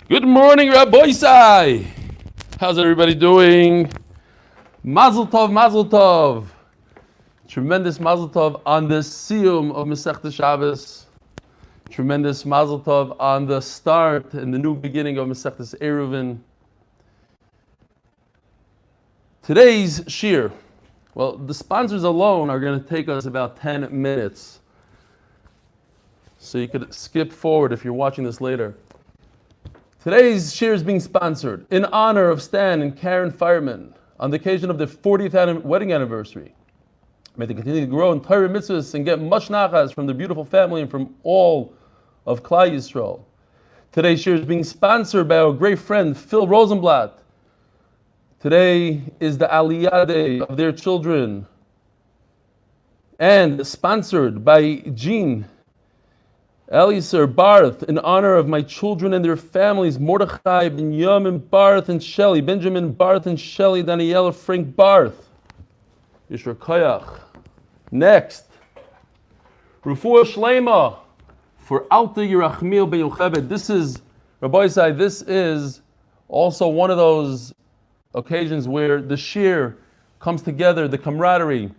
Good morning, Rabbi Isai. How's everybody doing? Mazel tov, mazel tov. Tremendous mazel tov on the siyum of Masechta Shabbos. Tremendous mazel tov on the start and the new beginning of Masechtas Eruvin. Today's shir, well, the sponsors alone are going to take us about 10 minutes. So you could skip forward if you're watching this later. Today's shir is being sponsored in honor of Stan and Karen Fireman on the occasion of their 40th wedding anniversary. May they continue to grow in Torah mitzvahs and get much nachas from their beautiful family and from all of Klal Yisrael. Today's shir is being sponsored by our great friend Phil Rosenblatt. Today is the Aliyah Day of their children, and sponsored by Jean Eliezer Barth in honor of my children and their families, Mordechai, Benjamin Barth and Shelley, Benjamin Barth and Shelley, Daniela Frank Barth. Yishar Koyach. Next, Refuah Shlema for Alta Yerachmiel Ben Yocheved. This is, Rabbi Isai, this is also one of those occasions where the shir comes together, the camaraderie.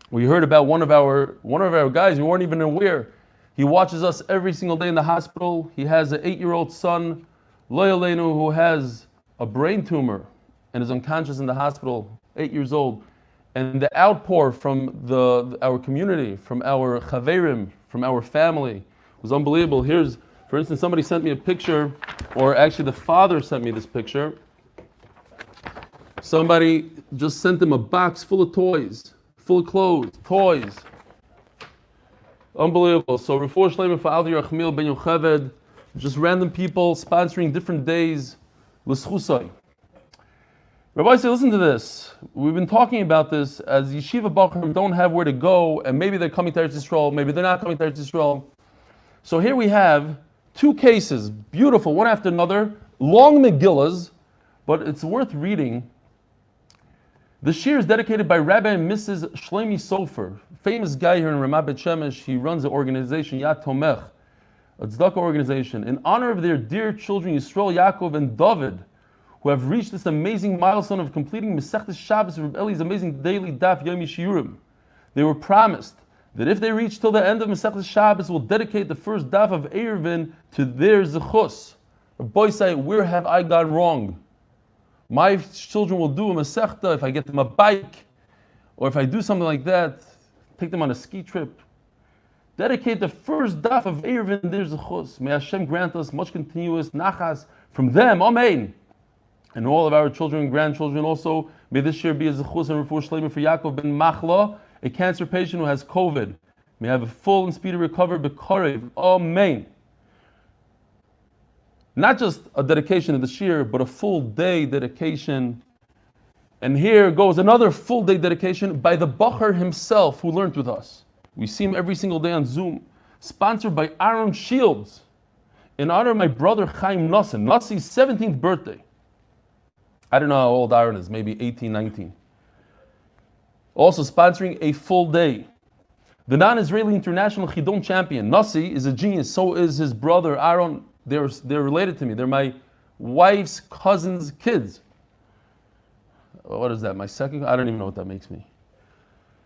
We heard about one of our guys, we weren't even aware. He watches us every single day in the hospital. He has an 8-year-old son, Loyalenu, who has a brain tumor and is unconscious in the hospital, 8 years old. And the outpour from our community, from our chaverim, from our family, was unbelievable. Here's, for instance, somebody sent me a picture, or actually the father sent me this picture. Somebody just sent him a box full of toys, full of clothes, toys. Unbelievable. So Refuah Shlema for Aldi Yerachmiel Ben Yocheved, just random people sponsoring different days. L'schusay. Rabbi say, listen to this. We've been talking about this as yeshiva bachrim don't have where to go, and maybe they're coming to Eretz Yisrael, maybe they're not coming to Eretz Yisrael. So here we have two cases, beautiful, one after another, long Megillas, but it's worth reading. The shir is dedicated by Rabbi and Mrs. Shlomi Sofer, famous guy here in Ramat Bet Shemesh. He runs the organization Yad Tomech, a tzedakah organization, in honor of their dear children Yisrael, Yaakov, and David, who have reached this amazing milestone of completing Masechtas Shabbos, Reb Eli's amazing daily Daf Yomi shiurim. They were promised that if they reach till the end of Masechtas Shabbos, will dedicate the first Daf of Eruvin to their zechus. Rabbi say, where have I gone wrong? My children will do a Masechta if I get them a bike, or if I do something like that, take them on a ski trip. Dedicate the first daf of Eruvin their zechus. May Hashem grant us much continuous nachas from them. Amen. And all of our children and grandchildren also. May this year be a zechus and refuah shlema for Yaakov ben Machla, a cancer patient who has COVID. May have a full and speedy recovery. B'korev. Amen. Not just a dedication of the shir, but a full day dedication. And here goes another full day dedication by the Bacher himself who learned with us. We see him every single day on Zoom. Sponsored by Aaron Shields in honor of my brother Chaim Nosson. Nossi's 17th birthday. I don't know how old Aaron is, maybe 18, 19. Also sponsoring a full day. The non-Israeli international Chidon champion. Nossi is a genius, so is his brother Aaron. They're related to me. They're my wife's cousin's kids. What is that? My second? I don't even know what that makes me.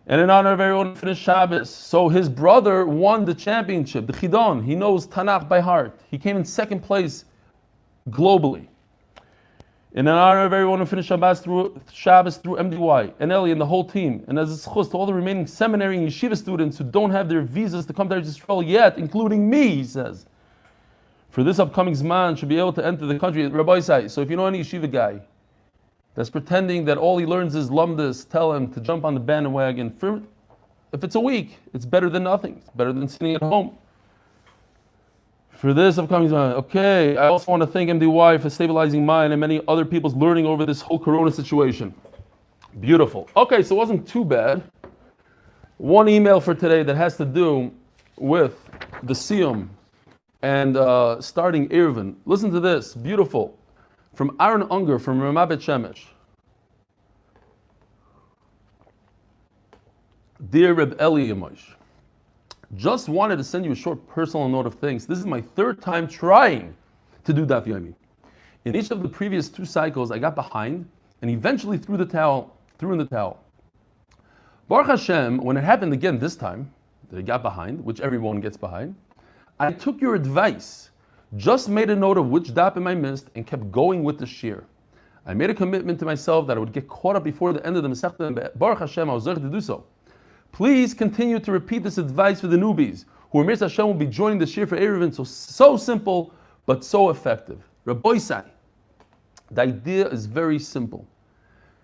And in honor of everyone who finished Shabbos, so his brother won the championship, the Chidon. He knows Tanakh by heart. He came in second place globally. And in honor of everyone who finished Shabbos through MDY, and Eli and the whole team, and as a chus to all the remaining seminary and yeshiva students who don't have their visas to come to Eretz Yisrael yet, including me, he says. For this upcoming Zman should be able to enter the country. Rabbi Isai, so if you know any yeshiva guy that's pretending that all he learns is lumdus, tell him to jump on the bandwagon. If it's a week, it's better than nothing. It's better than sitting at home. For this upcoming Zman, okay, I also want to thank MDY for stabilizing mine and many other people's learning over this whole corona situation. Beautiful. Okay, so it wasn't too bad. One email for today that has to do with the Siyum and starting Eruvin. Listen to this, beautiful. From Aaron Unger from Ramat Bet Shemesh. Dear Reb Eli Yamosh, just wanted to send you a short personal note of thanks. This is my third time trying to do Daf Yomi. In each of the previous 2 cycles, I got behind and eventually threw in the towel. Baruch Hashem, when it happened again this time, that I got behind, which everyone gets behind, I took your advice, just made a note of which dapim I missed, and kept going with the shir. I made a commitment to myself that I would get caught up before the end of the Masechta, and Baruch Hashem, I was zeichet to do so. Please continue to repeat this advice for the newbies, who Mir Hashem will be joining the shir for Eruvin. So simple, but so effective. Rabbi Sai, the idea is very simple.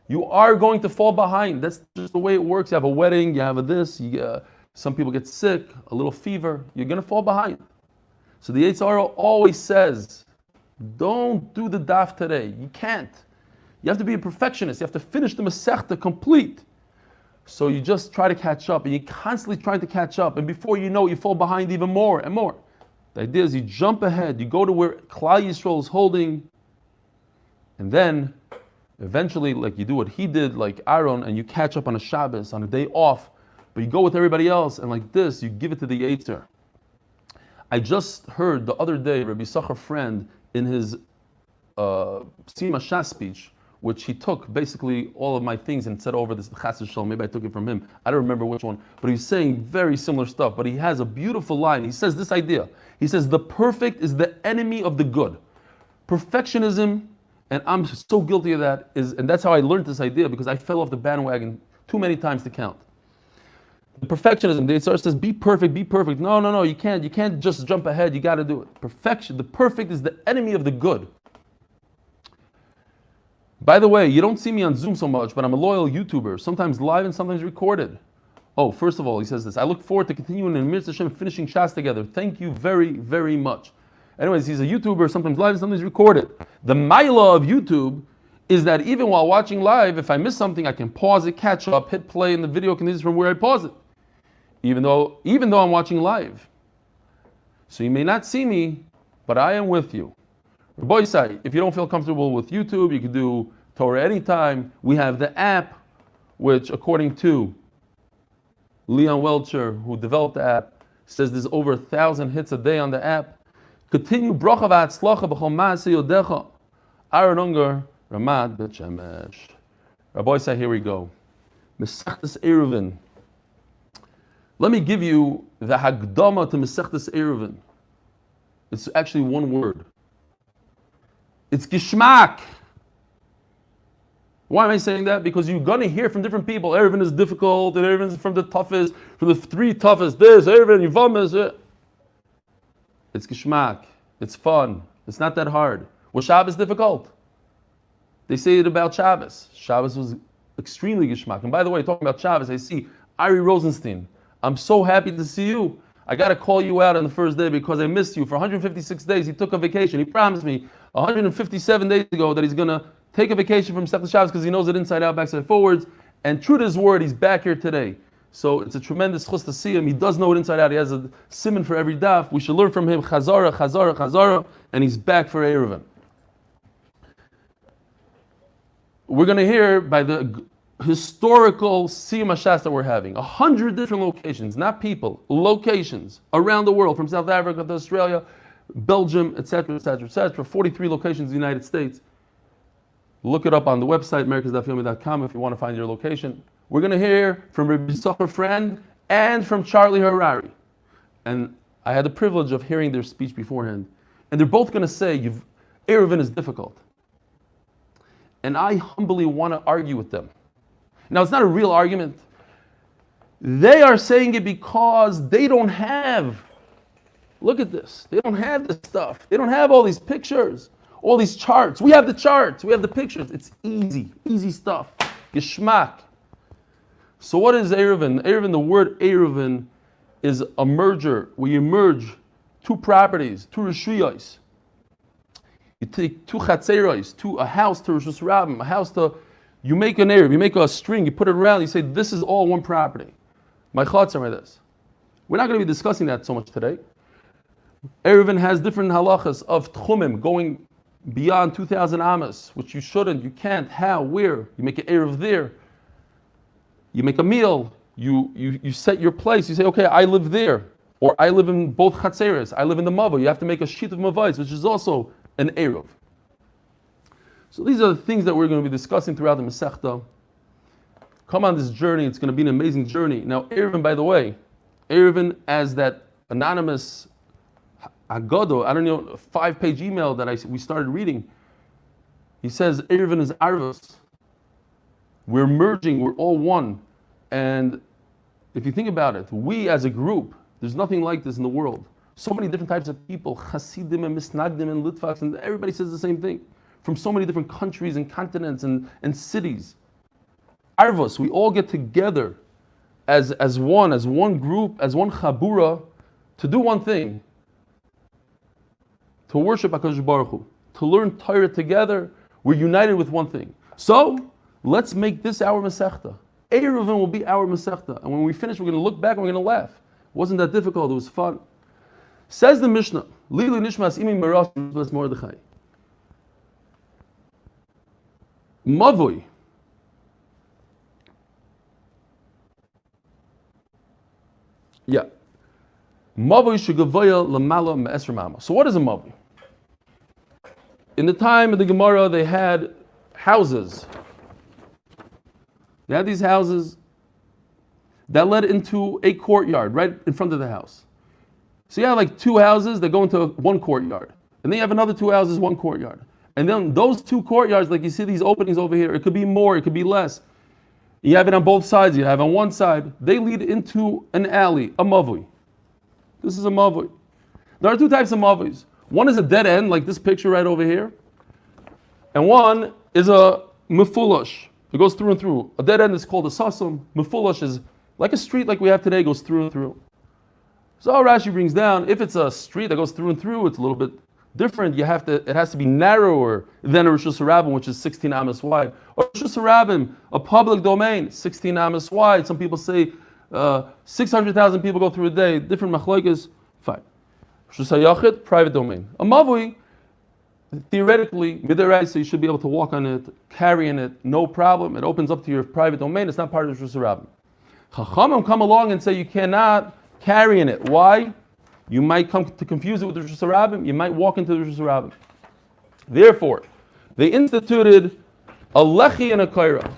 You are going to fall behind. That's just the way it works. You have a wedding, you have a this, some people get sick, a little fever, you're going to fall behind. So the Yetzer Hara always says, don't do the daf today. You can't. You have to be a perfectionist. You have to finish the Masechta complete. So you just try to catch up, and you're constantly trying to catch up, and before you know it, you fall behind even more and more. The idea is you jump ahead, you go to where Klal Yisrael is holding, and then eventually, like you do what he did, like Aaron, and you catch up on a Shabbos, on a day off, but you go with everybody else, and like this, you give it to the Yetzer. I just heard the other day, Rabbi Yisachar Friend, in his Sima Shas speech, which he took basically all of my things and said over this Chas V'Shalom. Maybe I took it from him. I don't remember which one, but he's saying very similar stuff. But he has a beautiful line. He says this idea. He says, the perfect is the enemy of the good. Perfectionism, and I'm so guilty of that, and that's how I learned this idea, because I fell off the bandwagon too many times to count. The perfectionism, the Yetzer Hara says, be perfect, be perfect. No, you can't just jump ahead, you got to do it. Perfection, the perfect is the enemy of the good. By the way, you don't see me on Zoom so much, but I'm a loyal YouTuber, sometimes live and sometimes recorded. Oh, first of all, he says this, I look forward to continuing in Mir Hashem finishing Shas together. Thank you very, very much. Anyways, he's a YouTuber, sometimes live and sometimes recorded. The Maila of YouTube is that even while watching live, if I miss something, I can pause it, catch up, hit play, and the video continues from where I pause it. Even though I'm watching live. So you may not see me, but I am with you. Rabbi Sai, if you don't feel comfortable with YouTube, you can do Torah anytime. We have the app, which according to Leon Welcher, who developed the app, says there's over 1,000 hits a day on the app. Continue bracha v'atzlacha b'chol ma'aseh yodecha. Aaron Unger, Ramad Bet Shemesh. Rabbi Sai, here we go. Mesechtes Eruvin. Let me give you the Hagdama to Mesechtes Eruvin. It's actually one word. It's Gishmak. Why am I saying that? Because you're going to hear from different people, Eruvin is difficult, and Eruvin is from the toughest, from the 3 toughest, this, Eruvin, Yivam. It's Gishmak. It's fun. It's not that hard. Was Shabbos difficult? They say it about Shabbos. Shabbos was extremely Gishmak. And by the way, talking about Shabbos, I see Ari Rosenstein. I'm so happy to see you. I got to call you out on the first day because I missed you. For 156 days, he took a vacation. He promised me 157 days ago that he's going to take a vacation from Sefta Shabbos because he knows it inside out, backside, forwards. And true to his word, he's back here today. So it's a tremendous chus to see him. He does know it inside out. He has a siman for every daf. We should learn from him. Chazara, Chazara, Chazara. And he's back for Eruvin. We're going to hear by the historical Siyum Hashas that we're having. 100 different locations, not people, locations around the world, from South Africa to Australia, Belgium, etc., etc., etc. 43 locations in the United States. Look it up on the website, americasdafyomi.com, if you want to find your location. We're going to hear from Rabbi Yisachar Friend and from Charlie Harari. And I had the privilege of hearing their speech beforehand. And they're both going to say, Eruvin is difficult. And I humbly want to argue with them. Now, it's not a real argument. They are saying it because they don't have, look at this, they don't have this stuff. They don't have all these pictures, all these charts. We have the charts, we have the pictures. It's easy stuff. Geschmack. So what is Eruvin? Eruvin, the word Eruvin is a merger, where you merge 2 properties, 2 reshuyos. You take 2 chatzeros, a house to Rishus Rabbim, a house to, you make an Eruv, you make a string, you put it around, you say, this is all one property. My thoughts are this. We're not going to be discussing that so much today. Eruvin has different halachas of tchumim, going beyond 2,000 amas, which you shouldn't, you can't, how, where. You make an Eruv there. You make a meal, you set your place, you say, okay, I live there. Or I live in both chatzeres, I live in the mava. You have to make a sheet of mavais, which is also an Eruv. So these are the things that we're going to be discussing throughout the Masechta. Come on this journey. It's going to be an amazing journey. Now, Eruvin, by the way, Eruvin, as that anonymous Agodo, I don't know, a 5-page email that we started reading, he says, Eruvin is Arvos. We're merging, we're all one. And if you think about it, we as a group, there's nothing like this in the world. So many different types of people, Hasidim and Misnagdim and Litvaks, and everybody says the same thing. From so many different countries and continents and cities. Arvos, we all get together as one group, as one chabura, to do one thing. To worship HaKadosh Baruch Hu. To learn Torah together, we're united with one thing. So, let's make this our Masechta. Eruvin will be our Masechta. And when we finish, we're going to look back and we're going to laugh. It wasn't that difficult, it was fun. Says the Mishnah, Lili Nishmas Imi Meras Mordechai. Mavoi. Yeah. Mavoi shegavoya lamala me'esr mama. So what is a mavoi? In the time of the Gemara, they had houses. They had these houses that led into a courtyard right in front of the house. So you have like 2 houses that go into one courtyard. And then you have another 2 houses, 1 courtyard. And then those 2 courtyards, like you see these openings over here, it could be more, it could be less. You have it on both sides, you have it on one side. They lead into an alley, a mavui. This is a mavui. There are 2 types of mavuis. One is a dead end, like this picture right over here. And one is a mefulash. It goes through and through. A dead end is called a sasum. Mefulash is like a street like we have today, goes through and through. So Rashi brings down, if it's a street that goes through and through, it's a little bit different. It has to be narrower than a Rosh Hashanah, which is 16 amas wide. Or Rosh Hashanah, a public domain, 16 amas wide. Some people say 600,000 people go through a day. Different machlokes, fine. Rosh Hashanah, private domain. A mavui, theoretically, midiraisa, you should be able to walk on it, carry in it, no problem. It opens up to your private domain. It's not part of Rosh Hashanah. Chachamim come along and say you cannot carry in it. Why? You might come to confuse it with the Rosh Hashanah. You might walk into the Rosh Hashanah. Therefore, they instituted a lechi and a kaira.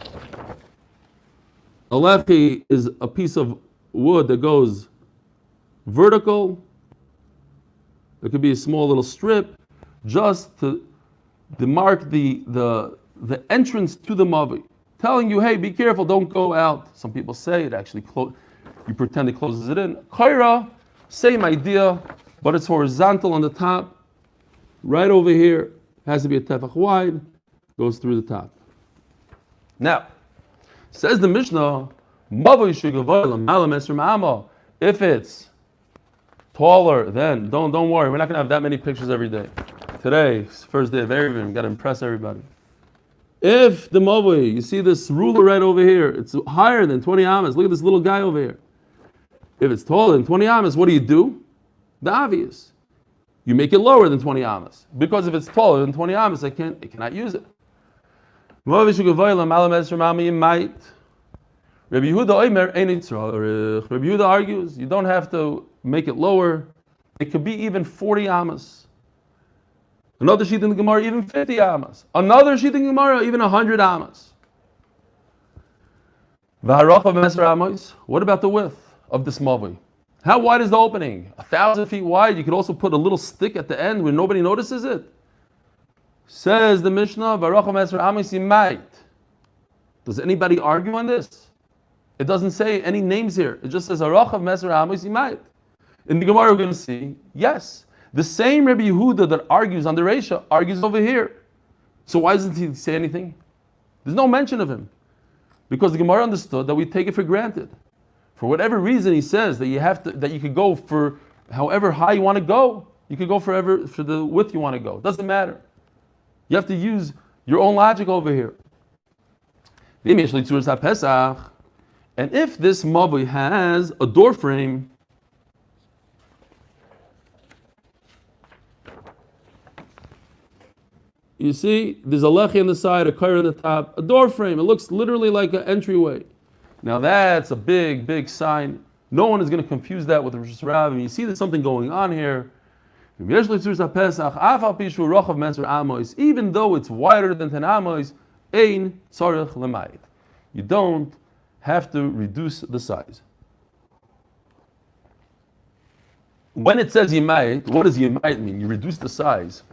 A lechi is a piece of wood that goes vertical. It could be a small little strip, just to mark the entrance to the mavi, telling you, hey, be careful, don't go out. Some people say it actually you pretend it closes it in. Kaira, same idea, but it's horizontal on the top. Right over here, has to be a tefach wide, goes through the top. Now, says the Mishnah, if it's taller, then don't worry. We're not going to have that many pictures every day. Today, first day of Eruvin, we've got to impress everybody. If the mavui, you see this ruler right over here, it's higher than 20 amas. Look at this little guy over here. If it's taller than 20 amas, what do? The obvious. You make it lower than 20 amas. Because if it's taller than 20 amas, it cannot use it. Rabbi Yehuda argues, you don't have to make it lower. It could be even 40 amas. Another sheet in the Gemara, even 50 amas. Another sheet in the Gemara, even 100 amas. What about the width of this mavui? How wide is the opening? 1,000 feet wide. You could also put a little stick at the end where nobody notices it. Says the Mishnah, does anybody argue on this? It doesn't say any names here. It just says Arachav Meser Amos Yimayit. In the Gemara we're going to see, yes, the same Rabbi Yehuda that argues on the Reisha argues over here. So why doesn't he say anything? There's no mention of him. Because the Gemara understood that we take it for granted. For whatever reason he says that you could go for however high you want to go. You could go for the width you want to go. It doesn't matter. You have to use your own logic over here. And if this mavui has a door frame, you see, there's a lechi on the side, a kair on the top, a door frame. It looks literally like an entryway. Now that's a big, big sign. No one is going to confuse that with the Rosh Hashanah. You see there's something going on here. Even though it's wider than 10 amos, ein tzarich lemayit. You don't have to reduce the size. When it says yimayit, what does yimayit mean? You reduce the size.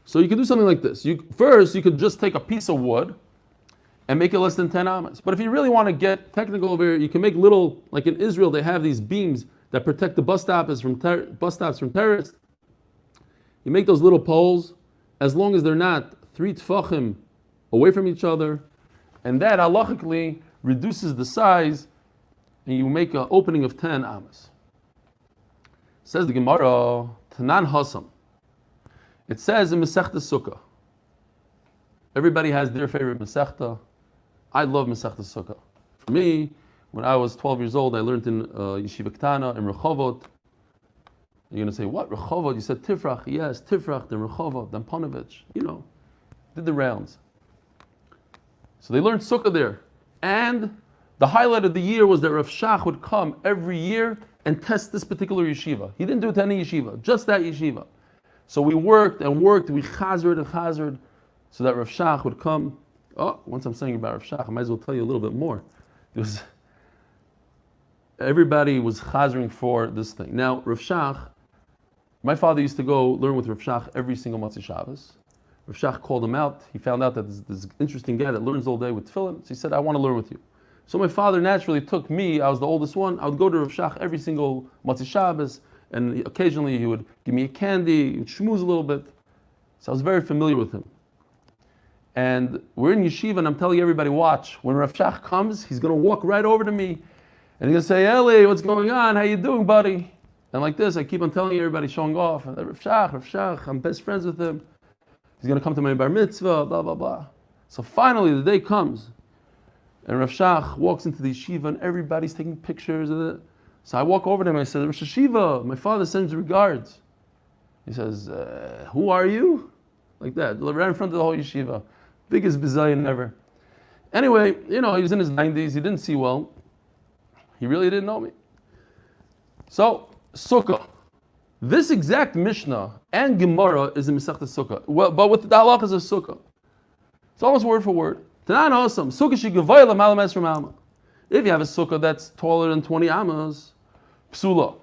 So you can do something like this. First, you could just take a piece of wood and make it less than 10 amos. But if you really want to get technical over here, you can make little, like in Israel, they have these beams that protect the bus stops from terrorists. You make those little poles, as long as they're not 3 tfachim away from each other, and that halachically reduces the size, and you make an opening of 10 amos. Says the Gemara, Tanan Hasam. It says in Masechta Sukkah. Everybody has their favorite Masechta. I love Masechta Sukkah. For me, when I was 12 years old, I learned in Yeshiva Ktana, in Rehovot. You're going to say, what, Rehovot? You said Tifrach. Yes, Tifrach, then Rehovot, then Panovich. Did the rounds. So they learned Sukkah there. And the highlight of the year was that Rav Shach would come every year and test this particular yeshiva. He didn't do it to any yeshiva, just that yeshiva. So we worked and worked, we chazered and chazered, so that Rav Shach would come. Once I'm saying about Rav Shach, I might as well tell you a little bit more. Everybody was chazering for this thing. Now, Rav Shach, my father used to go learn with Rav Shach every single Motzei Shabbos. Rav Shach called him out. He found out that this interesting guy that learns all day with tefillin. So he said, I want to learn with you. So my father naturally took me, I was the oldest one, I would go to Rav Shach every single Motzei Shabbos, and occasionally he would give me a candy, he would schmooze a little bit. So I was very familiar with him. And we're in yeshiva, and I'm telling everybody, watch, when Rav Shach comes, he's going to walk right over to me, and he's going to say, Eli, what's going on? How you doing, buddy? And like this, I keep on telling everybody, showing off, and Rav Shach, I'm best friends with him. He's going to come to my bar mitzvah, blah, blah, blah. So finally, the day comes, and Rav Shach walks into the yeshiva, and everybody's taking pictures of it. So I walk over to him, and I said, Rosh Hashiva, my father sends regards. He says, who are you? Like that, right in front of the whole yeshiva. Biggest bizayon ever. Anyway, he was in his 90s, he didn't see well. He really didn't know me. So, Sukkah. This exact Mishnah and Gemara is in Masechta Sukkah. Well, but with the halachas of Sukkah. It's almost word for word. Tanan Osam, Sukkah shigavaya l'malam esrei amma. If you have a Sukkah that's taller than 20 amas, psula.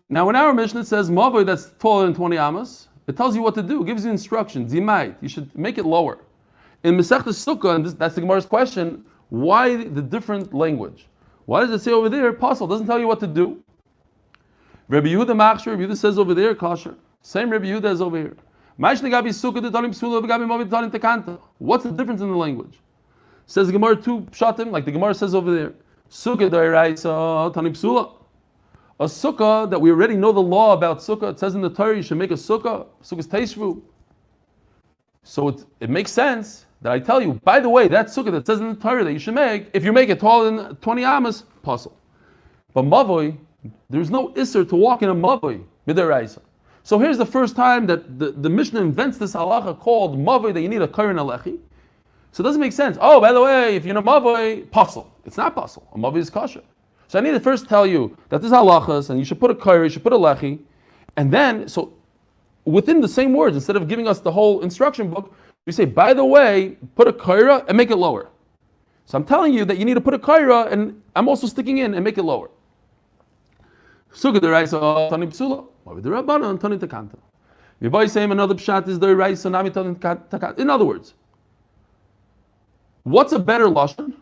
Now in our Mishnah it says Mavoi that's taller than 20 amas. It tells you what to do. It gives you instructions. Zimait. You should make it lower. In Masechta Sukkah, and that's the Gemara's question, why the different language? Why does it say over there, Apostle doesn't tell you what to do? Rabbi Yehuda Machshir, Rabbi Yehuda says over there, Kasher. Same Rabbi Yehuda as over here. What's the difference in the language? Says the Gemara 2 pshatim, like the Gemara says over there. Sukkah d'oraisa tani psula. A sukkah that we already know the law about sukkah. It says in the Torah you should make a sukkah. Sukkah's teishvu. So it makes sense that I tell you, by the way, that sukkah that says in the Torah that you should make, if you make it taller than 20 amas, puzzle. But mavoi, there's no isser to walk in a mavoi mid'oraisa. So here's the first time that the Mishnah invents this halacha called mavoi that you need a kairin alechi. So it doesn't make sense. Oh, by the way, if you're a mavoi, puzzle. It's not puzzle. A mavoi is kosher. So I need to first tell you that this halachas, and you should put a kairi, you should put a lechi, and then, so within the same words, instead of giving us the whole instruction book, we say, by the way, put a kaira and make it lower. So I'm telling you that you need to put a kaira, and I'm also sticking in and make it lower. Sukkah d'oraisa tani psula, or d'rabbanan tani takanta. V'bay saying another pshat is d'oraisa nami tani takanta. In other words, what's a better lashon?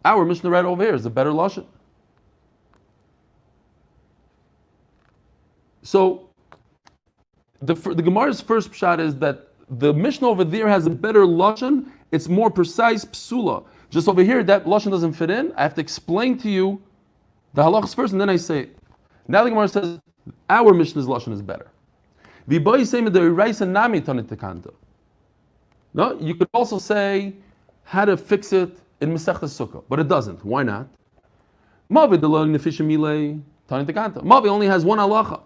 Our Mishnah right over here is a better lashon. So the Gemara's first pshat is that the Mishnah over there has a better lashon. It's more precise psula. Just over here, that lashon doesn't fit in. I have to explain to you the halachas first, and then I say it. Now the Gemara says our Mishnah's lashon is better. No, you could also say how to fix it in Masechta Sukkah, but it doesn't. Why not? Mavi only has one halacha.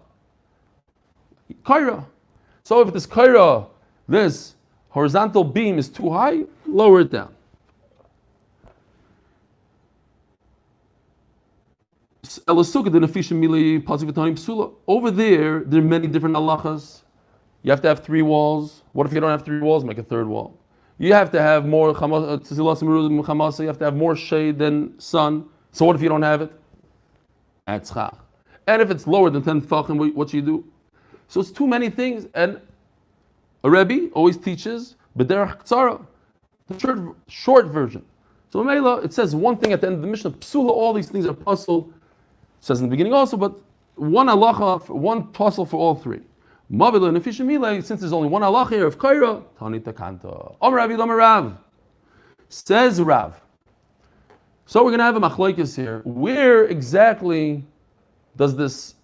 Kaira. So if this kaira, this horizontal beam is too high, lower it down. Over there are many different halachas. You have to have 3 walls. What if you don't have 3 walls? Make a 3rd wall. You have to have more you have to have more shade than sun. So what if you don't have it? And if it's lower than 10 tefachim, what should you do? So it's too many things. And a Rebbe always teaches b'derech tzara, the short version. So Mela, it says one thing at the end of the Mishnah, psula, all these things are puzzle. It says in the beginning also, but one halacha, one puzzle for all 3. Mavila and Efishimile, since there's only one halacha here of Kaira, Tani Takanta. Omer Rav, Omer Rav. Says Rav. So we're going to have a machlokes here. Where exactly does this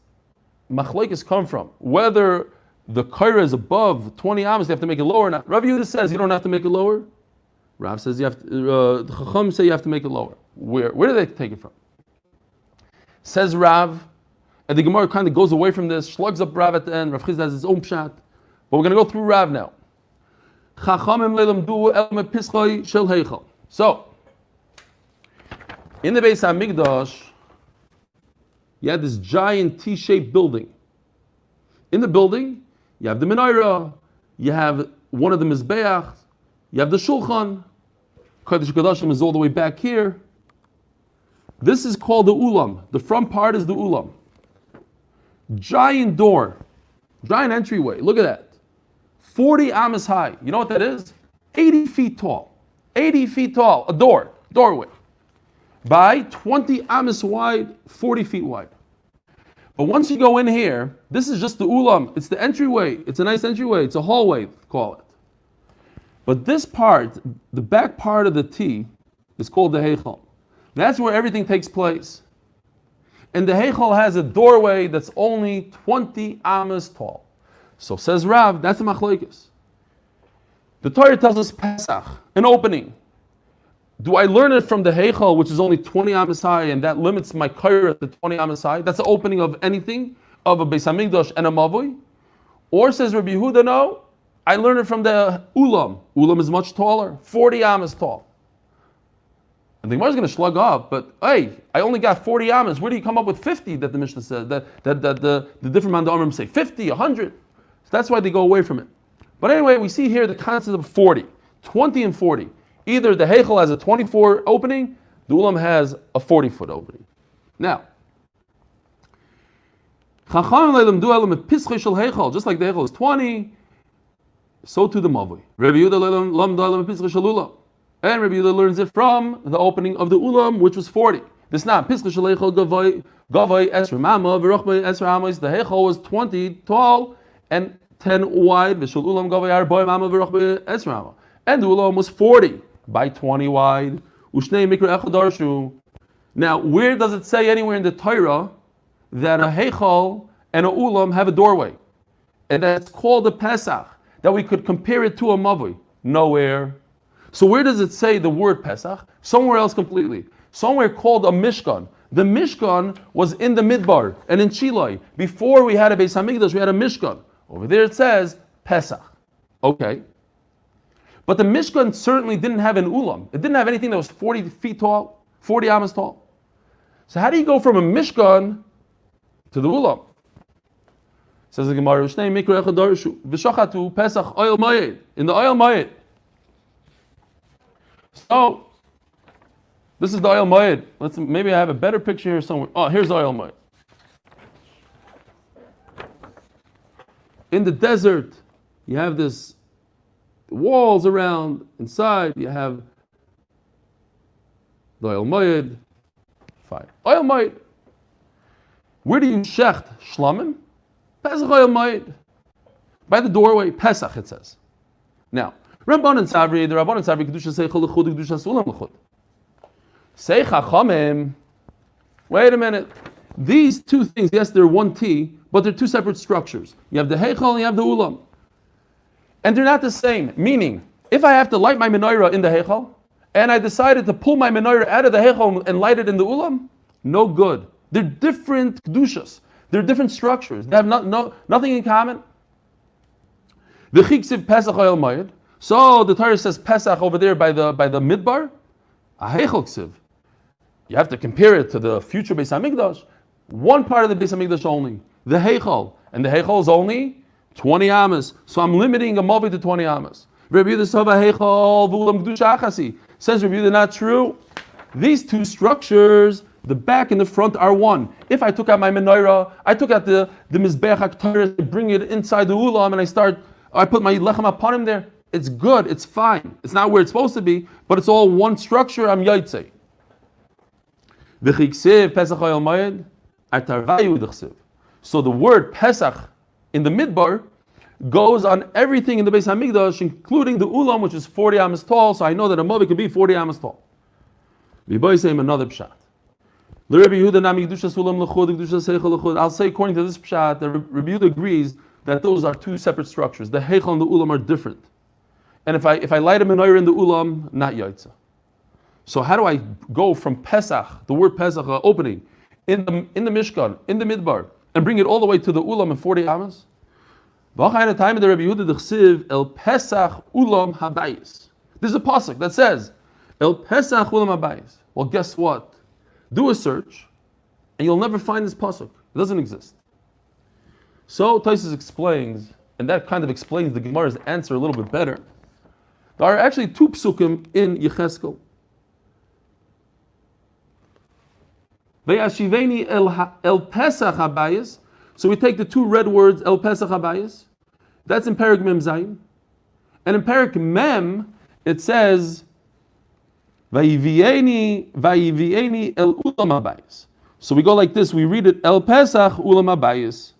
machlokes come from? Whether the Kaira is above 20 amos, they have to make it lower or not. Rav Yehuda says you don't have to make it lower. Rav says you have to, the Chacham say you have to make it lower. Where do they take it from? Says Rav, and the Gemara kind of goes away from this, slugs up Rav at the end. Rav Chizda has his own pshat. But we're going to go through Rav now. So, in the Beis HaMikdash, you had this giant T-shaped building. In the building, you have the menorah, you have one of the mizbeach, you have the shulchan. Kodesh Kodashim is all the way back here. This is called the ulam. The front part is the ulam. Giant door, giant entryway. Look at that. 40 amos high. You know what that is? 80 feet tall. 80 feet tall. A doorway. By 20 amos wide, 40 feet wide. But once you go in here, this is just the ulam. It's the entryway. It's a nice entryway. It's a hallway, call it. But this part, the back part of the T, is called the heichal. That's where everything takes place. And the heichal has a doorway that's only 20 amos tall. So says Rav, that's the machlokes. The Torah tells us Pesach, an opening. Do I learn it from the heichal, which is only 20 amos high, and that limits my kaira to 20 amos high? That's the opening of anything, of a Beis HaMikdash and a mavoi? Or says Rabbi Yehuda, no, I learned it from the ulam. Ulam is much taller, 40 amos tall. And the Gemara is going to slug up, but hey, I only got 40 amos. Where do you come up with 50 that the Mishnah says? That the different Mandarim say 50, 100. So that's why they go away from it. But anyway, we see here the concept of 40, 20 and 40. Either the heichal has a 24 opening, the ulam has a 40-foot opening. Now, just like the heichal is 20, so too the mavoi. Rabbi Yehuda and Rabbi Yehuda learns it from the opening of the ulam, which was 40. This not Pischa Shaleichel Gavai Esra Mama V'Rochbei Esra Amos. The heichal was 20 tall and 10 wide. V'Shul Ulam Gavai Arboy Mama V'Rochbei Esra Mama. And the ulam was 40 by 20 wide. Ushnei Mikra Echad Darshu. Now, where does it say anywhere in the Torah that a heichal and a ulam have a doorway, and that's called a Pesach, that we could compare it to a mavoi? Nowhere. So where does it say the word Pesach? Somewhere else completely. Somewhere called a Mishkan. The Mishkan was in the Midbar and in Chilai. Before we had a Beis HaMikdash, we had a Mishkan. Over there it says Pesach. Okay. But the Mishkan certainly didn't have an ulam. It didn't have anything that was 40 feet tall, 40 amos tall. So how do you go from a Mishkan to the ulam? Says the Gemara, V'shachatu Pesach oil mayed. In the oil mayed. So, this is the oil mayed. Maybe I have a better picture here somewhere. Oh, here's the oil mayed. In the desert, you have this walls around. Inside, you have the oil mayed. Fine. Oil mayed. Where do you shecht shlamim? Pesach oil mayed. By the doorway, Pesach it says. Now, Rabban and Savri, the Rabban and Savri, Kedusha Seichel L'chud, Kedusha Sulam L'chud. Say Chachamim, wait a minute. These two things, yes, they're one T, but they're two separate structures. You have the Heichal and you have the Ulam. And they're not the same. Meaning, if I have to light my menorah in the Heichal, and I decided to pull my menorah out of the Heichal and light it in the Ulam, no good. They're different Kedushas. They're different structures. They have nothing in common. The Chiksiv Pesach Oil Mayed. So the Torah says Pesach over there by the Midbar, a Heichal Ksiv. You have to compare it to the future Beis HaMikdash. one part of the Beis Hamikdash only, the Heichal, and the Heichal is only 20 amas. So I'm limiting a Mavi to 20 amas. Rabbi Yehuda Sava Heichal v'ulam kedusha achasi. Says Rabbi Yehuda, not true. These two structures, the back and the front, are one. If I took out my menorah, I took out the mizbeach haktoris, bring it inside the ulam, and I put my lechem upon him there. It's good. It's fine. It's not where it's supposed to be, but it's all one structure. I'm yaitze. V'chiksiv Pesach Hayal Mayed atarvayu d'chsiv. So the word Pesach in the midbar goes on everything in the Beis Hamikdash, including the ulam, which is 40 amas tall. So I know that a mavi could be 40 amas tall. V'boisem another pshat. I'll say according to this pshat that Rabbi Yehuda agrees that those are two separate structures. The heichal and the ulam are different. And if I light a menorah in the ulam, not yaitza. So how do I go from Pesach, the word Pesach opening, in the Mishkan, in the Midbar, and bring it all the way to the ulam in 40 amas? El Pesach ulam habayis. This is a pasuk that says El Pesach ulam habayis. Well, guess what? Do a search, and you'll never find this pasuk. It doesn't exist. So Taisus explains, and that kind of explains the Gemara's answer a little bit better. There are actually two psukim in Yecheskel. Veyashiveni el Pesach habayis. So we take the two red words el Pesach habayis. That's in Perek Mem Zayin. And in Perek Mem, it says Vayivieni el ulam habayis. So we go like this. We read it el Pesach ulam habayis.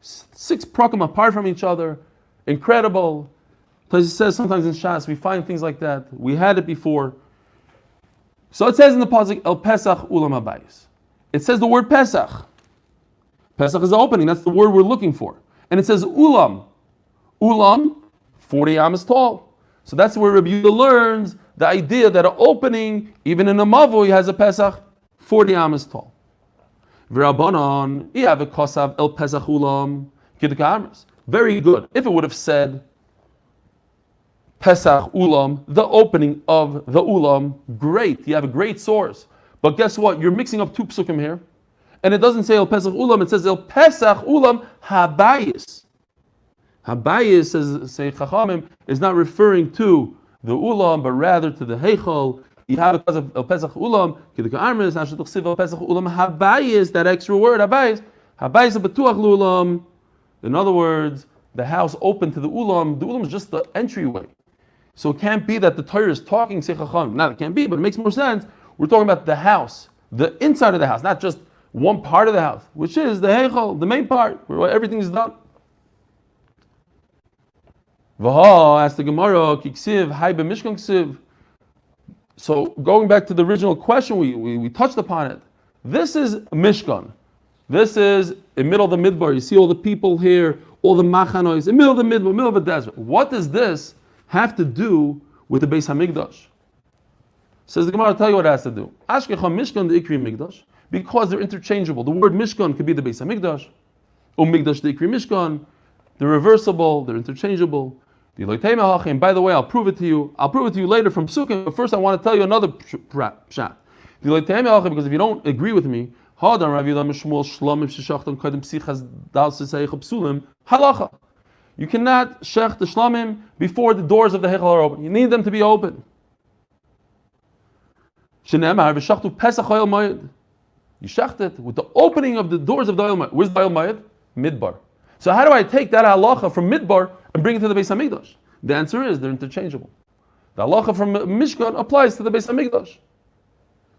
6 prakim apart from each other. Incredible. Because it says sometimes in Shas we find things like that. We had it before. So it says in the pasuk El Pesach Ulam Habayis. It says the word Pesach. Pesach is the opening. That's the word we're looking for. And it says Ulam. Ulam, 40 amas tall. So that's where Rabbi Yehuda learns the idea that an opening, even in a mavui, has a Pesach 40 amas tall. V'Rabbanan, have a kosav El Pesach Ulam Kiddush Amras. Very good. If it would have said Pesach Ulam, the opening of the Ulam, great. You have a great source. But guess what? You're mixing up two psukim here. And it doesn't say El Pesach Ulam, it says El Pesach Ulam Habayis. Habayis, say Chachamim, is not referring to the Ulam, but rather to the Heichal. You have a cause of El Pesach Ulam, Kiddush Amras, Hashem T'chsiv El Pesach Ulam Habayis, that extra word, Habayis. Habayis B'tuach L'Ulam. In other words, the house open to the Ulam. The Ulam is just the entryway. So it can't be that the Torah is talking Sech HaChamim. Not it can't be, but it makes more sense. We're talking about the house, the inside of the house, not just one part of the house, which is the Heichal, the main part, where everything is done. Vaha, asked the Gemara, Kiksiv, Hai B'Mishkan Ksiv. So going back to the original question, we touched upon it. This is Mishkan. This is in the middle of the Midbar. You see all the people here, all the Machanois, in the middle of the Midbar, middle of a desert. What does this have to do with the Beis Hamikdash? Says the Gemara, I'll tell you what it has to do. Ashkecha Mishkan the Ikri Mikdash, because they're interchangeable. The word Mishkan could be the Beis Hamikdash, or Mikdash the Ikri Mishkan. They're reversible, they're interchangeable. And by the way, I'll prove it to you. I'll prove it to you later from Psukim, but first I want to tell you another pshat. Because if you don't agree with me, halacha. You cannot shech the shlamim before the doors of the Heichal are open. You need them to be open. You shecht it with the opening of the doors of the Oyel Mayed. Where's the Oyel Mayed? Midbar. So how do I take that halacha from Midbar and bring it to the Beis Hamikdash? The answer is they're interchangeable. The halacha from Mishkan applies to the Beis Hamikdash.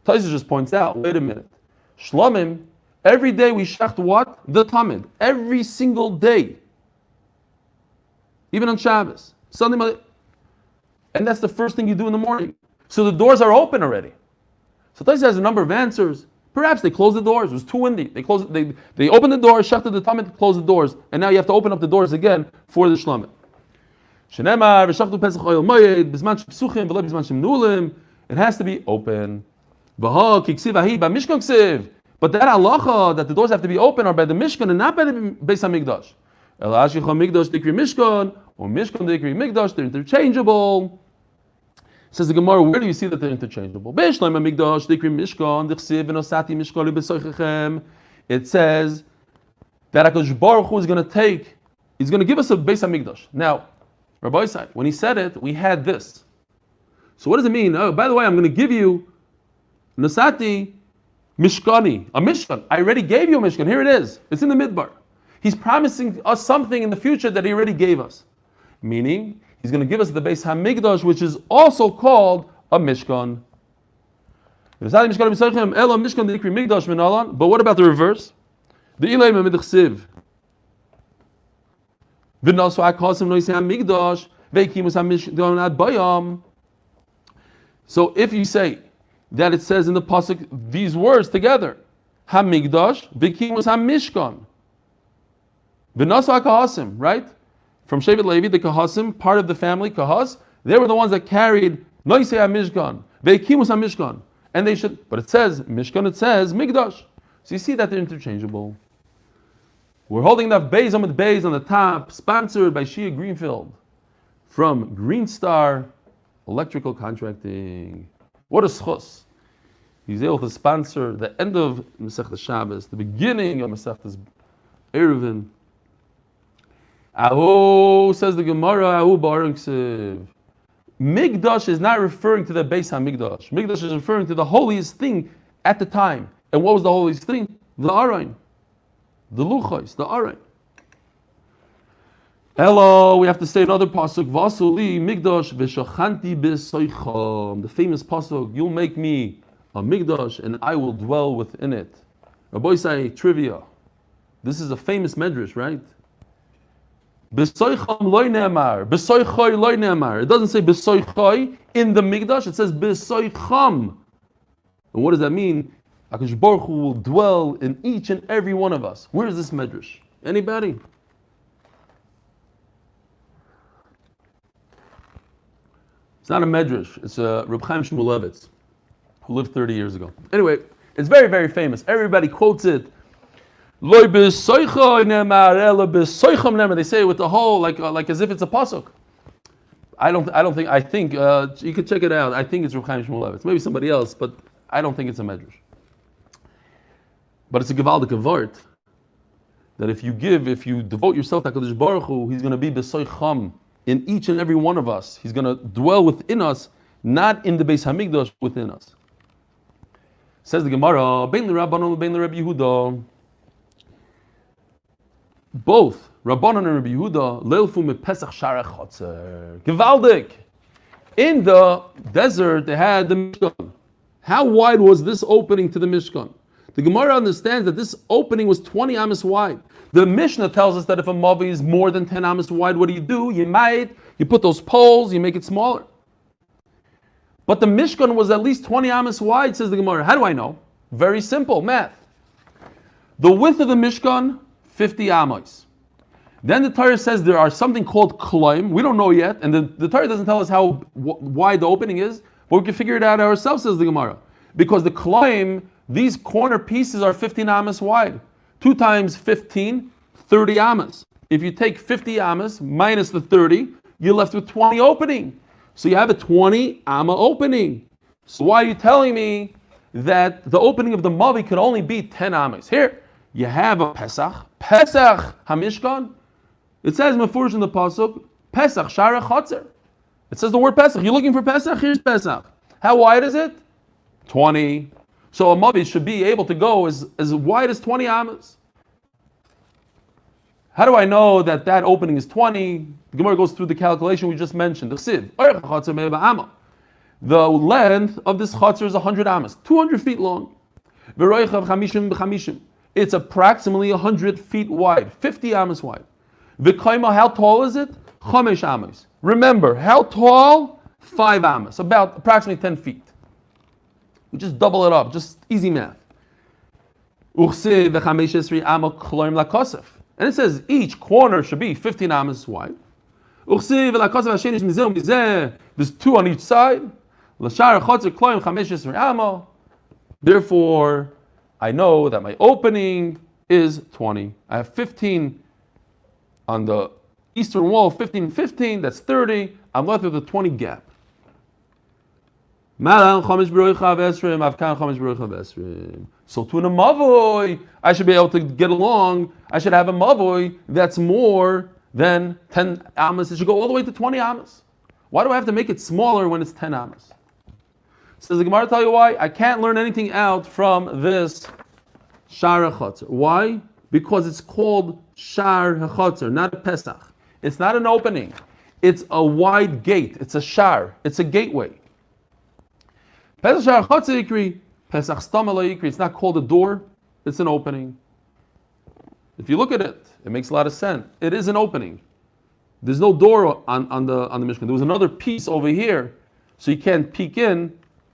Taisus just points out, wait a minute. Shlamim, every day we shecht what? The Tamid. Every single day. Even on Shabbos. Sunday, Monday. And that's the first thing you do in the morning. So the doors are open already. So Taisus has a number of answers. Perhaps they closed the doors. It was too windy. They opened the doors, shechted the Tamid, closed the doors. And now you have to open up the doors again for the Shlamim. It has to be open. But that halacha, that the doors have to be open, are by the Mishkan and not by the Beis HaMikdash. Or Mishkan Dikri Mikdash, they're interchangeable. Says the Gemara, where do you see it says that HaKadosh Baruch Hu is going to he's going to give us a Beis HaMikdash. Now, Rabbi Isai, when he said it, we had this. So what does it mean? Oh, by the way, I'm going to give you Nasati Mishkani, a Mishkan. I already gave you a Mishkan. Here it is. It's in the Midbar. He's promising us something in the future that he already gave us. Meaning, he's going to give us the Beis HaMikdash, which is also called a Mishkan. But what about the reverse? The Eli Stefansky. So if you say that it says in the pasuk these words together, Hamigdash, Vikimus Hamishkan, V'nasu HaKahasim, right? From Shevet Levi, the Kahasim, part of the family Kahas, they were the ones that carried Noisei HaMishkan, Vikimus HaMishkan, and they should. But it says Mishkan, it says Migdash. So you see that they're interchangeable. We're holding Daf Amud Beis on the top, sponsored by Shia Greenfield from Green Star Electrical Contracting. What a schus! He's able to sponsor the end of Masechtas Shabbos, the beginning of Masechtas Eruvin. Ahu, says the Gemara, Ahu Baruch Siv. Migdash is not referring to the Beis HaMikdash. Migdash is referring to the holiest thing at the time. And what was the holiest thing? The Arayin. The Luchos, the Arayin. Hello, we have to say another pasuk. Vasuli Migdash v'shachanti b'soicham. The famous pasuk, you'll make me a Migdash and I will dwell within it. Rabbi say trivia. This is a famous medrash, right? B'soicham loy ne'amar. B'soichoi loy ne'amar. It doesn't say b'soichoi in the Migdash, it says b'soicham. And what does that mean? HaKadosh Baruch Hu will dwell in each and every one of us. Where is this medrash? Anybody? It's not a medrash. It's a Reb Chaim Shmulevitz, who lived 30 years ago. Anyway, it's very, very famous. Everybody quotes it. They say it with the whole, like as if it's a pasuk. I think you could check it out. I think it's Reb Chaim Shmulevitz. Maybe somebody else, but I don't think it's a medrash. But it's a gewaldige vort that if you devote yourself to HaKadosh Baruch Hu, He's going to be b'soicham in each and every one of us. He's going to dwell within us, not in the Beis HaMikdash, within us. Says the Gemara, Bein l'Rabbanon Bein l'Rabbi Yehuda. Both Rabbanon and Rabbi Yehuda leilfu mepesach shara chotzer. Gewaldig. In the desert, they had the Mishkan. How wide was this opening to the Mishkan? The Gemara understands that this opening was 20 amas wide. The Mishnah tells us that if a mavi is more than 10 amas wide, what do? You put those poles, you make it smaller. But the Mishkan was at least 20 amas wide, says the Gemara. How do I know? Very simple, math. The width of the Mishkan, 50 amos. Then the Torah says there are something called kloim. We don't know yet, and the Torah doesn't tell us how wide the opening is, but we can figure it out ourselves, says the Gemara. Because the kloim, these corner pieces are 15 amas wide. 2 times 15, 30 amas. If you take 50 amas minus the 30, you're left with 20 opening. So you have a 20 amma opening. So why are you telling me that the opening of the mavi could only be 10 amas? Here, you have a Pesach Hamishkan. It says mefurish in the pasuk, Pesach Shara Chotzer. It says the word Pesach. You're looking for Pesach? Here's Pesach. How wide is it? 20. So a mavi should be able to go as wide as 20 amas. How do I know that opening is 20? The Gemara goes through the calculation we just mentioned. The length of this chatzar is 100 amas, 200 feet long. It's approximately 100 feet wide, 50 amas wide. How tall is it? 5 amas. Remember, how tall? 5 amas, about approximately 10 feet. We just double it up, just easy math. And it says each corner should be 15 amas wide. There's 2 on each side. Therefore, I know that my opening is 20. I have 15 on the eastern wall, 15, that's 30. I'm left with a 20 gap. So to a mavoi, I should be able to get along. I should have a mavoi that's more than 10 amas. It should go all the way to 20 amas. Why do I have to make it smaller when it's 10 amas? Says the Gemara, tell you why. I can't learn anything out from this Shar HaChatzer. Why? Because it's called Shar HaChatzer, not a Pesach. It's not an opening. It's a wide gate. It's a shar. It's a gateway. Pesach Shar HaChatzer Yikri, Pesach Stama Lo Yikri. It's not called a door. It's an opening. If you look at it, it makes a lot of sense. It is an opening. There's no door on the Mishkan. There was another piece over here, so you can't peek in,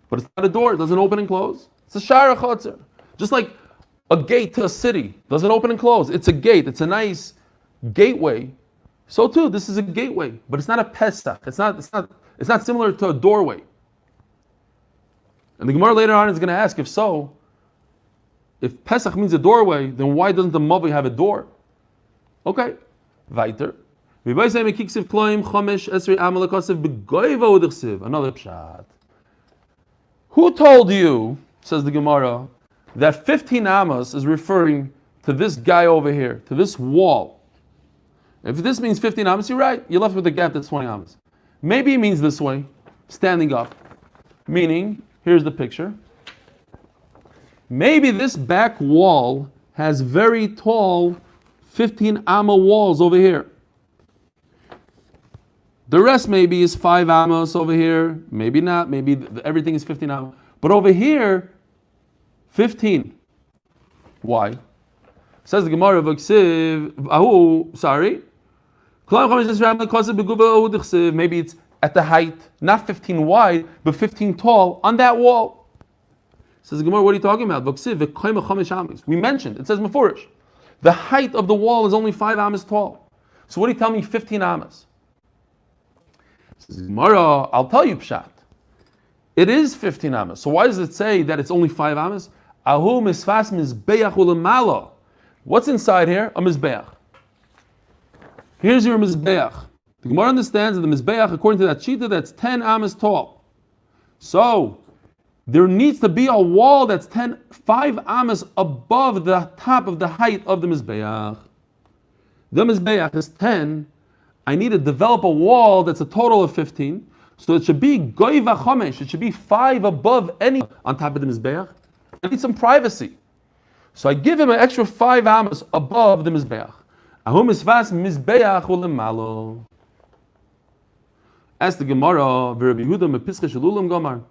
but it's not a door. It doesn't open and close. It's a Shar HaChatzer. Just like a gate to a city doesn't open and close. It's a gate. It's a nice gateway. So too, this is a gateway, but it's not a Pesach. It's not similar to a doorway. And the Gemara later on is going to ask, if Pesach means a doorway, then why doesn't the Mavi have a door? Okay, weiter. Another pshat. Who told you, says the Gemara, that 15 amas is referring to this guy over here, to this wall? If this means 15 amas, you're right. You're left with a gap that's 20 amas. Maybe it means this way, standing up. Meaning, here's the picture. Maybe this back wall has very tall 15 amma walls over here. The rest maybe is 5 amos over here. Maybe not. Maybe everything is 15 amos. But over here, 15. Why? Says the Gemara, maybe it's at the height, not 15 wide, but 15 tall on that wall. Says the Gemara, what are you talking about? We mentioned, it says Mefurish, the height of the wall is only 5 amas tall. So what do you tell me 15 amas? Says Gemara, I'll tell you pshat. It is 15 amas. So why does it say that it's only 5 amas? Ahu misfas mizbeach ulemala. What's inside here? A mizbeach. Here's your mizbeach. The Gemara understands that the mizbeach, according to that shita, that's 10 amas tall. So there needs to be a wall that's 5 amas above the top of the height of the mizbeach. The mizbeach is 10. I need to develop a wall that's a total of 15. So it should be goiva chomesh. It should be 5 above any on top of the mizbeach. I need some privacy. So I give him an extra 5 amas above the mizbeach. Ahu misvas mizbeach ulemalo. Ask the Gemara, V'Rabbi Yehuda mepischei shelulam gomar.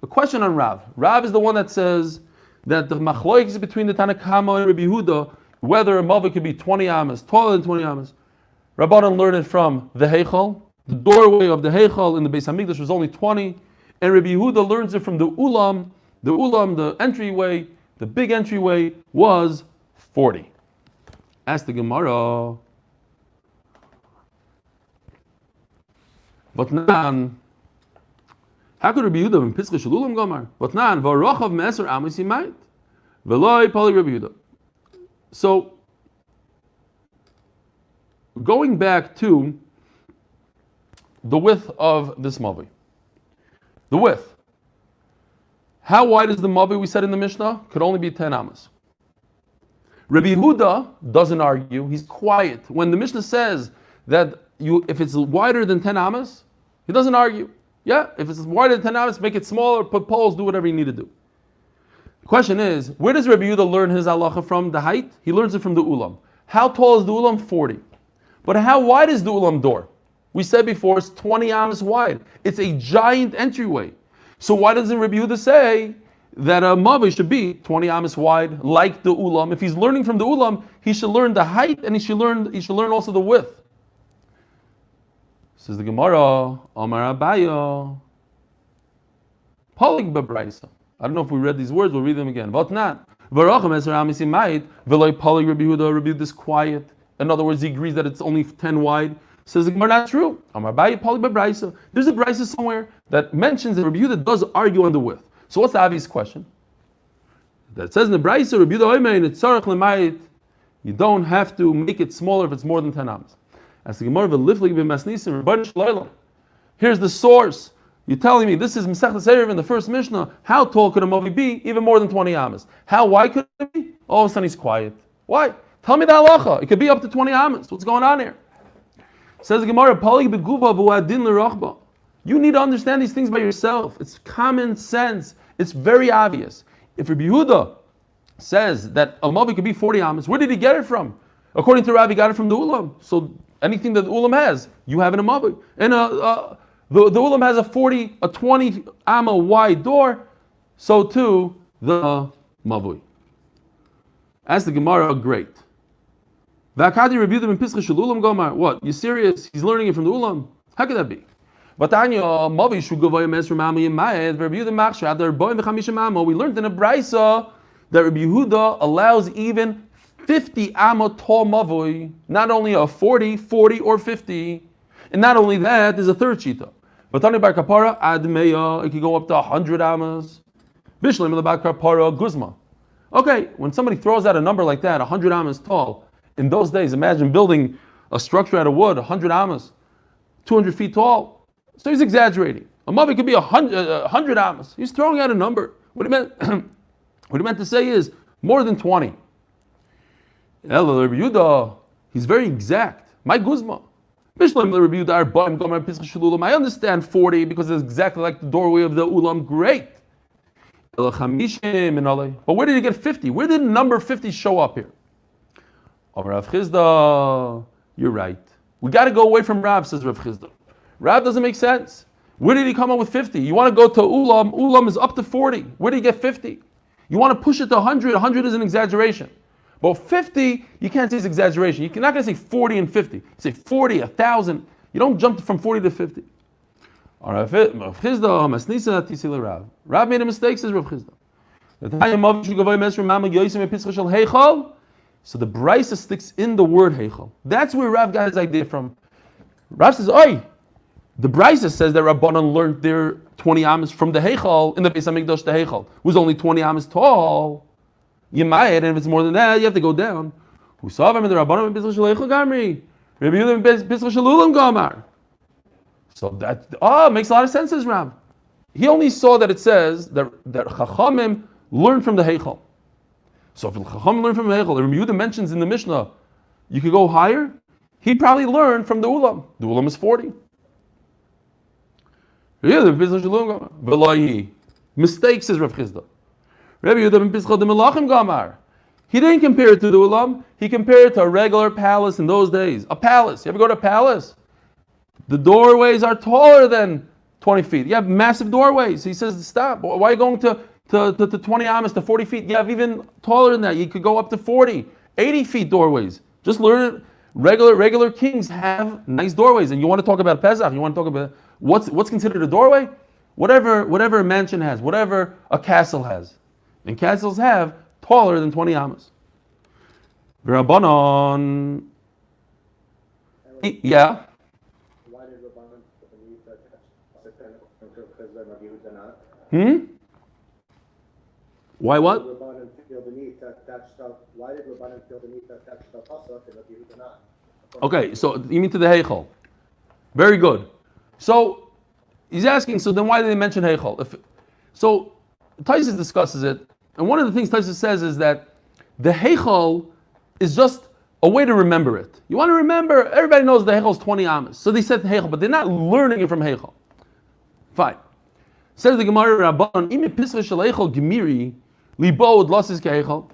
A question on Rav. Rav is the one that says that the machloek is between the Tanakama and Rabbi Yehuda, whether a mother could be 20 amas, taller than 20 amas. Rabbanan learned it from the Heichal. The doorway of the Heichal in the Beis Hamikdash was only 20, and Rabbi Yehuda learns it from the Ulam. The Ulam, the entryway, the big entryway, was 40. Ask the Gemara. But nan, how could Rabbi Yehuda in Pischei Shelulam Gomar? But nan, v'arochav me'eser amis yimayit, v'loi pali Rabbi Yehuda. So, going back to the width of this Mavi. The width. How wide is the Mavi, we said in the Mishnah? Could only be 10 amas. Rabbi Yehuda doesn't argue. He's quiet. When the Mishnah says that if it's wider than 10 amas, he doesn't argue. Yeah, if it's wider than 10 amas, make it smaller, put poles, do whatever you need to do. The question is, where does Rabbi Yehuda learn his halacha from? The height? He learns it from the Ulam. How tall is the Ulam? 40. But how wide is the Ulam door? We said before, it's 20 amas wide. It's a giant entryway. So why doesn't Rabbi Yehuda say that a Mavi should be 20 amas wide, like the Ulam? If he's learning from the Ulam, he should learn the height and he should learn also the width. Says the Gemara, Omar Abayo, Polig Babraisa. I don't know if we read these words, we'll read them again. But not. Varachem Eser Amis Yimayit, Veloy Polig Rabbi Yehuda, Rabbi Yehuda is quiet. In other words, he agrees that it's only 10 wide. Says the Gemara, not true. Omar Abayo, Polig Babraisa. There's a Braisa somewhere that mentions that Rabbi Yehuda does argue on the width. So what's the obvious question? That says in the Braisa, Rabbi Yehuda Oimein, it's Tzarech Lemayit, you don't have to make it smaller if it's more than 10 amas. As the Gemara, here's the source. You're telling me this is Masechtas Eruvin in the first Mishnah. How tall could a Mavi be? Even more than 20 amas. How wide could it be? All of a sudden he's quiet. Why? Tell me the halacha. It could be up to 20 amas. What's going on here? Says the Gemara, you need to understand these things by yourself. It's common sense. It's very obvious. If Rabbi Yehuda says that a Mavi could be 40 amas, where did he get it from? According to Rabbi, he got it from the Ulam. So anything that the Ulam has, you have in a Mavi. And the Ulam has a 20 amma wide door, so too the Mavui. As the Gemara, great. What? You serious? He's learning it from the Ulam? How could that be? We learned in a Braisa that Rabbi Yehuda allows even 50 amma tall Mavui, not only a 40, or 50. And not only that, there's a third shita. Batani bar kapara admeya, it could go up to 100 amas. Bishlim the bar kapara guzma. Okay, when somebody throws out a number like that, 100 amas tall, in those days, imagine building a structure out of wood, 100 amas, 200 feet tall. So he's exaggerating. A mavi could be 100 amas. He's throwing out a number. What he meant, what he meant to say is more than 20. He's very exact. My guzma. I understand 40 because it's exactly like the doorway of the ulam. Great. But where did he get 50? Where did number 50 show up here? Rav Chizda, you're right. We got to go away from Rav, says Rav Chizda. Rav doesn't make sense. Where did he come up with 50? You want to go to ulam. Ulam is up to 40. Where did he get 50? You want to push it to 100. 100 is an exaggeration. But 50, you can't say it's exaggeration. You're not going to say 40 and 50. You say 40, 1,000. You don't jump from 40 to 50. Rav made a mistake, says Rav Chizda. So the Brisa sticks in the word heichal. That's where Rav got his idea from. Rav says, "Oi, the Brisa says that Rabbanan learned their 20 amas from the heichal in the Beis Hamikdash. The heichal was only 20 amas tall. You might, and if it's more than that, you have to go down. Who saw him in the Rabbanan Beis Hamikdash Gamri? Rabbi Yehuda Beis Shalulam Gamar. So that makes a lot of sense, says Rav. He only saw that it says that Chachamim learned from the heichal. So if Chachamim learned from the heichal, Rabbi Yehuda mentions in the Mishnah, you could go higher. He probably learned from the ulam. The ulam is 40. Mistake, says Rav Chizda. Rabbi Yehuda ben Pischa de Melachim Gamar. He didn't compare it to the ulam. He compared it to a regular palace in those days. A palace. You ever go to a palace? The doorways are taller than 20 feet. You have massive doorways. He says, stop. Why are you going to 20 amas to 40 feet? You have even taller than that. You could go up to 40, 80 feet doorways. Just learn it. Regular kings have nice doorways. And you want to talk about Pesach? You want to talk about what's considered a doorway? Whatever a mansion has, whatever a castle has. And castles have taller than 20 amas. Rabbanon. Yeah. Why did Rabbanon feel the need to attach Why what? Rabbanon feel the need to attach stuff? Why did Rabbanon feel the need to attach stuff also to Rabbi Yehuda? Okay, so you mean to the heichal? Very good. So he's asking. So then, why did they mention heichal? So Taisus discusses it, and one of the things Taisus says is that the heichal is just a way to remember it. You want to remember, everybody knows the heichal is 20 amas. So they said heichal, but they're not learning it from heichal. Fine. Says the Gemara, Rabban, imi pischa shel heichal gemiri libo od lasis keheichal.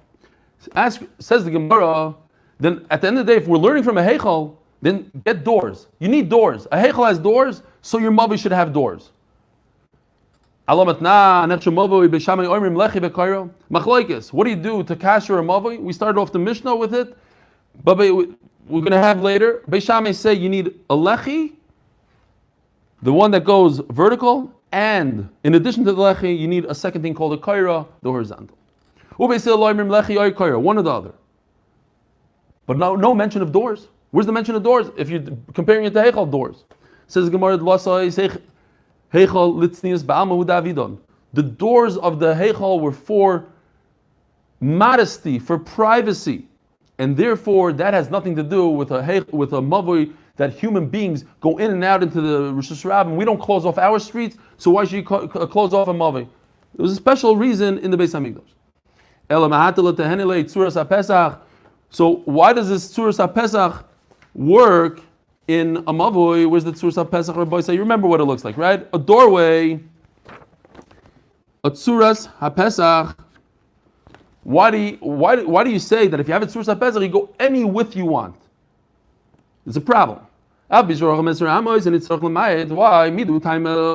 Says the Gemara, then at the end of the day, if we're learning from a heichal, then get doors. You need doors. A heichal has doors, so your mavi should have doors. What do you do to kasher a mavi? We started off the Mishnah with it, but we're going to have later. Beis Shammai say you need a lechi, the one that goes vertical, and in addition to the lechi, you need a second thing called a kaira, the horizontal. One or the other. But no mention of doors. Where's the mention of doors? If you're comparing it to heichal doors. Says Gemara, the doors of the heichal were for modesty, for privacy, and therefore that has nothing to do with a mavui that human beings go in and out into the Rosh Hashanah, and we don't close off our streets, so why should you close off a Mavi? There was a special reason in the Beis Hamikdash. So why does this Tzuras HaPesach work in a Mavoi? Where's the Tzuras HaPesach? Rabbi say, you remember what it looks like, right? A doorway, a Tzuras HaPesach. Why do you say that if you have a Tzuras HaPesach, you go any width you want? It's a problem. Why?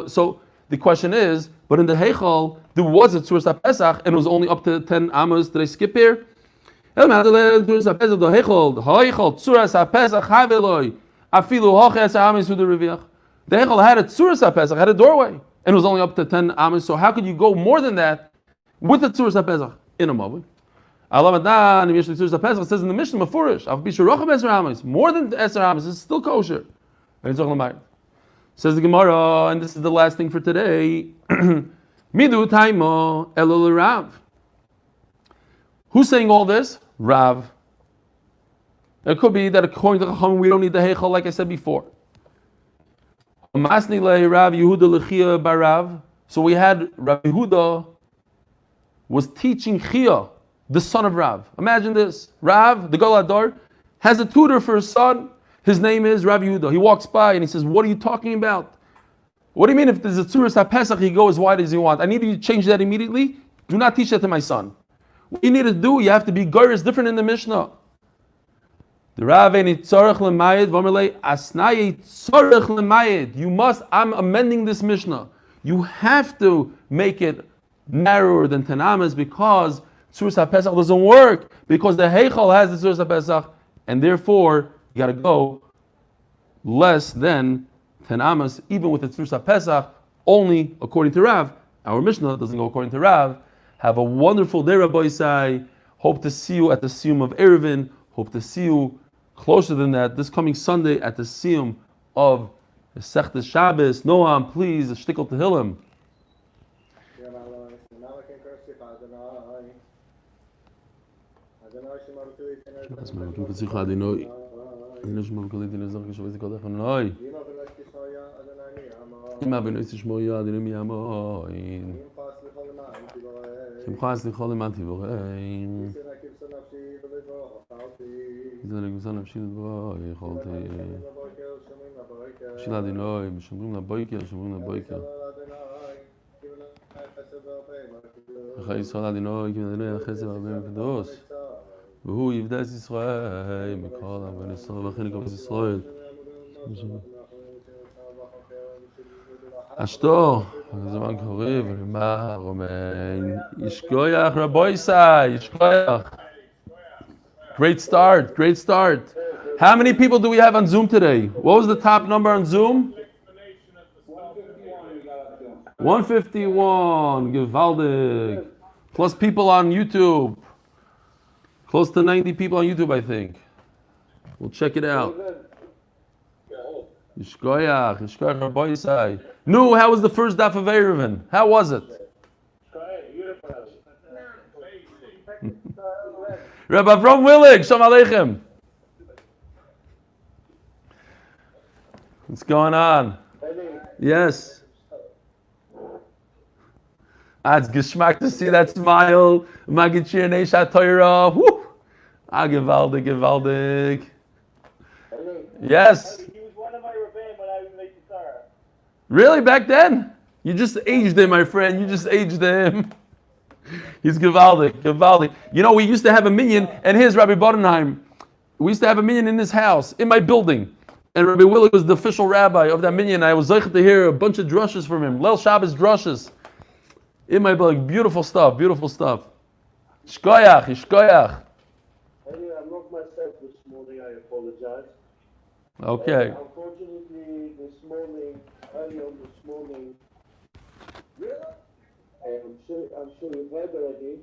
So the question is, but in the Heichal, there was a Tzuras HaPesach, and it was only up to 10 amos. Did I skip here? The Heichal had a Tzuras HaPesach, had a doorway, and it was only up to 10 amos. So how could you go more than that with the Tzuras HaPesach in a Mavui? It says in the Mishnah, Mefurish, more than 10 amos is still kosher. Says the Gemara, and this is the last thing for today. Midu taimo elul Rav. Who's saying all this? Rav. It could be that according to Chacham, we don't need the Heichal, like I said before. Masni le Rav Yehuda lechia barav. So we had Rav Yehuda was teaching Chia, the son of Rav. Imagine this: Rav, the Golador, has a tutor for his son. His name is Rav Yehuda. He walks by and he says, "What are you talking about? What do you mean if there's a Tzuras HaPesach, he go as wide as you want? I need you to change that immediately. Do not teach that to my son. What you need to do, you have to be Goris, different in the Mishnah." The Rav ain't tzarech l'mayed, v'omerlei asnai tzarech l'mayed. You must. I'm amending this Mishnah. You have to make it narrower than 10 amas because Tzuras HaPesach doesn't work because the Heichal has the Tzuras HaPesach, and therefore you got to go less than 10 amas, even with the Tzuras HaPesach, only according to Rav. Our Mishnah doesn't go according to Rav. Have a wonderful day, Rabbi Isai. Hope to see you at the Siyum of Eruvin. Hope to see you closer than that this coming Sunday at the Siyum of Sechtes Shabbos. Noam, please, a shtickle tehillim. והוא יבדע את ישראל מכל הבן ישראל וכן יקבל את ישראל אשתו הזמן קורא ולמה רומן ישכויח רבו ישי ישכויח. Great start. How many people do we have on Zoom today? What was the top number on Zoom? 151. Gewaldig. Plus people on YouTube. Close to 90 people on YouTube, I think. We'll check it out. Yishkoyach Rabbi Yisai. No, how was the first daf of Eruvin? How was it? Rabbi from Willig, Shalom Aleichem. What's going on? Yes. It's geschmack to see that smile. Magichir Neisha Torah. Woo! Gewaldig. Yes. He was one of my Eruvin when I was making Sarah. Really? Back then? You just aged him, my friend. You just aged him. He's gewaldig. You know, we used to have a minyan, and here's Rabbi Bodenheim. We used to have a minyan in his house, in my building. And Rabbi Willig was the official rabbi of that minyan. I was zeichet to hear a bunch of drushes from him. Leil Shabbos drushes. In my building. Beautiful stuff. Shkoyach. Anyway, I'm not myself this morning, I apologize. Okay. Unfortunately, early on this morning, I'm sure you've heard already.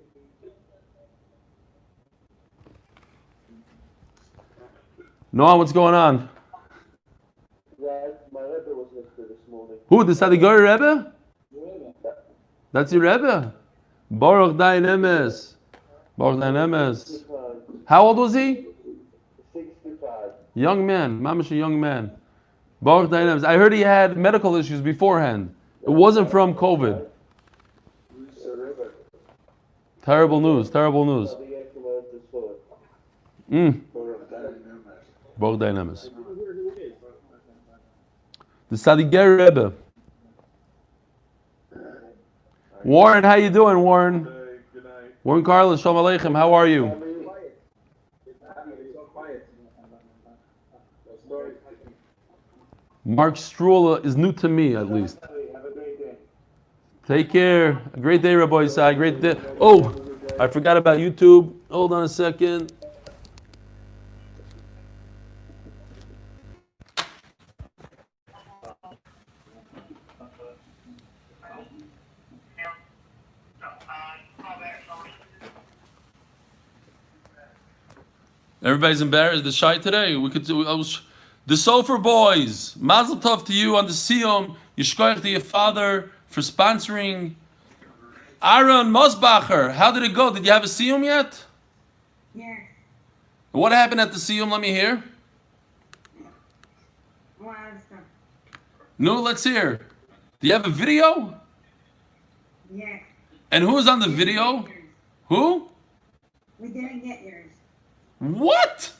Noah, what's going on? Right, my Rebbe was listed this morning. Who, the Sadigori Rebbe? That's your Rebbe? Baruch Dayan Emes. How old was he? 65. Young man, mamash a young man. Baruch Dynamics. I heard he had medical issues beforehand. It wasn't from COVID. Eruvin. Terrible news, terrible news. Baruch Dynamics. The Sadiger Rebbe. Warren, how you doing, Warren? Good night. Warren Carlos, Shalom Aleichem, how are you? Quiet. It's so quiet. Mark Strula is new to me, at least. Have a great day. Take care. A great day, Rabbi Isai. Great day. Oh, I forgot about YouTube. Hold on a second. Everybody's embarrassed. The shy today. We could. The Sofer boys. Mazel tov to you on the Siyum. Yishkoyach to your father for sponsoring. Aaron Mosbacher. How did it go? Did you have a Siyum yet? Yes. What happened at the Siyum? Let me hear. Was No, let's hear. Do you have a video? yes. And who was on the video? Who? We didn't get yours. What?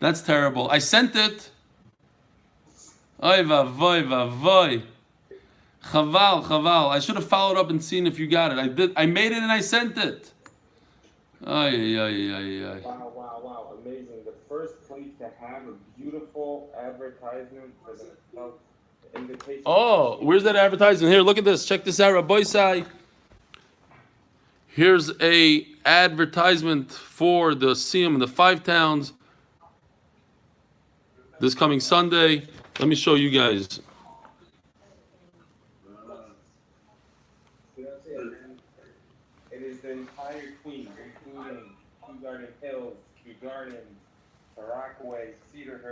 That's terrible. I sent it. Oy vavoy vavoy. Chaval, chaval. I should have followed up and seen if you got it. I did. I made it and I sent it. Ay, ay, ay, ay. Wow, wow, wow. Amazing. The first place to have a beautiful advertisement for the invitation. Oh, where's that advertisement? Here, look at this. Check this out, Rabbi Isai. Here's a advertisement for the Siyum in the 5 towns this coming Sunday. Let me show you guys. It is the entire team, including Kew Garden Hills, Kew Gardens, Rockaway, Cedarhurst.